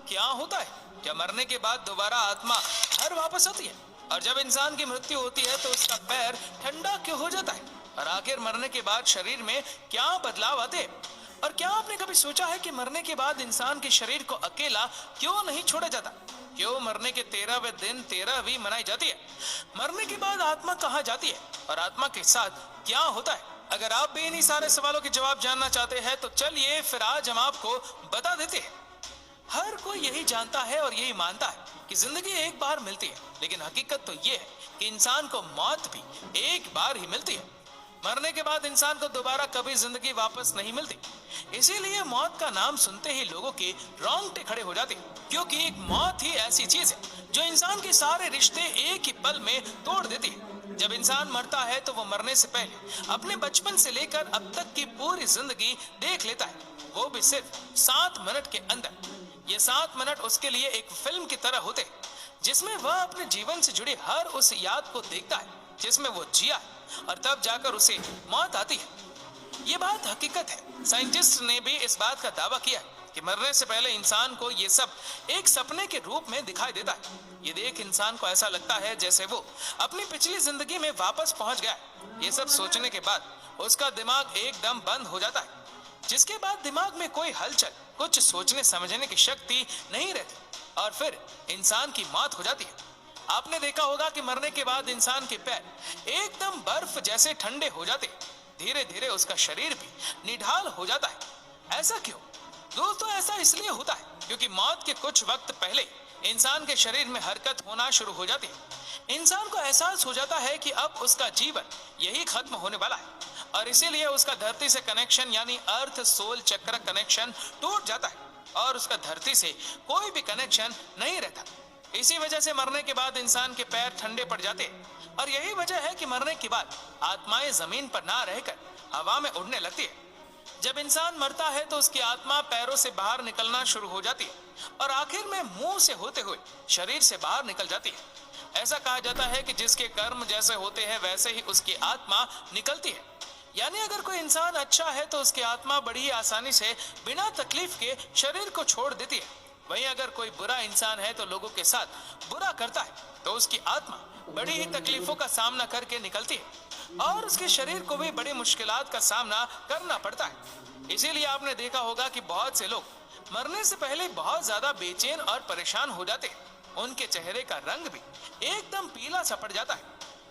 क्या होता है? क्या मरने के बाद दोबारा आत्मा घर वापस आती है? और जब इंसान की मृत्यु होती है तो उसका पैर ठंडा क्यों हो जाता है? और आखिर मरने के बाद शरीर में क्या बदलाव आते हैं? और क्या आपने कभी सोचा है कि मरने के बाद इंसान के शरीर को अकेला क्यों नहीं छोड़ा जाता? क्यों मरने के 13वें दिन 13वीं मनाई जाती है? मरने के बाद आत्मा कहाँ जाती है और आत्मा के साथ क्या होता है? अगर आप भी इन्हीं सारे सवालों के जवाब जानना चाहते हैं तो चलिए फिर आज हम आपको बता देते हैं। हर कोई यही जानता है और यही मानता है कि जिंदगी एक बार मिलती है, लेकिन हकीकत तो ये है कि इंसान को मौत भी एक बार ही मिलती है। मरने के बाद इंसान को दोबारा कभी जिंदगी वापस नहीं मिलती। इसीलिए मौत का नाम सुनते ही लोगों के रोंगटे खड़े हो जाते हैं, क्योंकि एक मौत ही ऐसी चीज है जो इंसान के सारे रिश्ते एक ही पल में तोड़ देती है। जब इंसान मरता है तो वो मरने से पहले अपने बचपन से लेकर अब तक की पूरी जिंदगी देख लेता है, वो भी सिर्फ 7 मिनट के अंदर। ये 7 मिनट उसके लिए एक फिल्म की तरह होते हैं, जिसमें वह अपने जीवन से जुड़ी हर उस याद को देखता है जिसमें वो जिया है, और तब जाकर उसे मौत आती है। ये बात हकीकत है। साइंटिस्ट ने भी इस बात का दावा किया है कि मरने से पहले इंसान को ये सब एक सपने के रूप में दिखाई देता है। ये देख इंसान को ऐसा लगता है जैसे वो अपनी पिछली जिंदगी में वापस पहुंच गया है। ये सब सोचने के बाद उसका दिमाग एकदम बंद हो जाता है, जिसके बाद दिमाग में कोई हलचल, कुछ सोचने समझने की शक्ति नहीं रहती, और फिर इंसान की मौत हो जाती है। आपने देखा होगा कि मरने के बाद इंसान के पैर एकदम बर्फ जैसे ठंडे हो जाते, धीरे धीरे उसका शरीर भी निढाल हो जाता है। ऐसा क्यों? दोस्तों, ऐसा इसलिए होता है क्योंकि मौत के कुछ वक्त पहले इंसान के शरीर में हरकत होना शुरू हो जाती है। इंसान को एहसास हो जाता है कि अब उसका जीवन यही खत्म होने वाला है, और इसीलिए उसका धरती से कनेक्शन यानी अर्थ सोल चक्र कनेक्शन टूट जाता है, और उसका धरती से कोई भी कनेक्शन नहीं रहता। इसी वजह से मरने के बाद इंसान के पैर ठंडे पड़ जाते हैं, और यही वजह है कि मरने के बाद आत्माएं जमीन पर ना रहकर हवा में उड़ने लगती है। जब इंसान मरता है तो उसकी आत्मा पैरों से बाहर निकलना शुरू हो जाती है, और आखिर में मुंह से होते हुए शरीर से बाहर निकल जाती है। ऐसा कहा जाता है कि जिसके कर्म जैसे होते हैं वैसे ही उसकी आत्मा निकलती है। यानी अगर कोई इंसान अच्छा है तो उसकी आत्मा बड़ी आसानी से बिना तकलीफ के शरीर को छोड़ देती है। वहीं अगर कोई बुरा इंसान है तो लोगों के साथ बुरा करता है तो उसकी आत्मा बड़ी ही तकलीफों का सामना करके निकलती है, और उसके शरीर को भी बड़ी मुश्किलात का सामना करना पड़ता है। इसीलिए आपने देखा होगा कि बहुत से लोग मरने से पहले बहुत ज्यादा बेचैन और परेशान हो जाते हैं। उनके चेहरे का रंग भी एकदम पीला सा पड़ जाता है,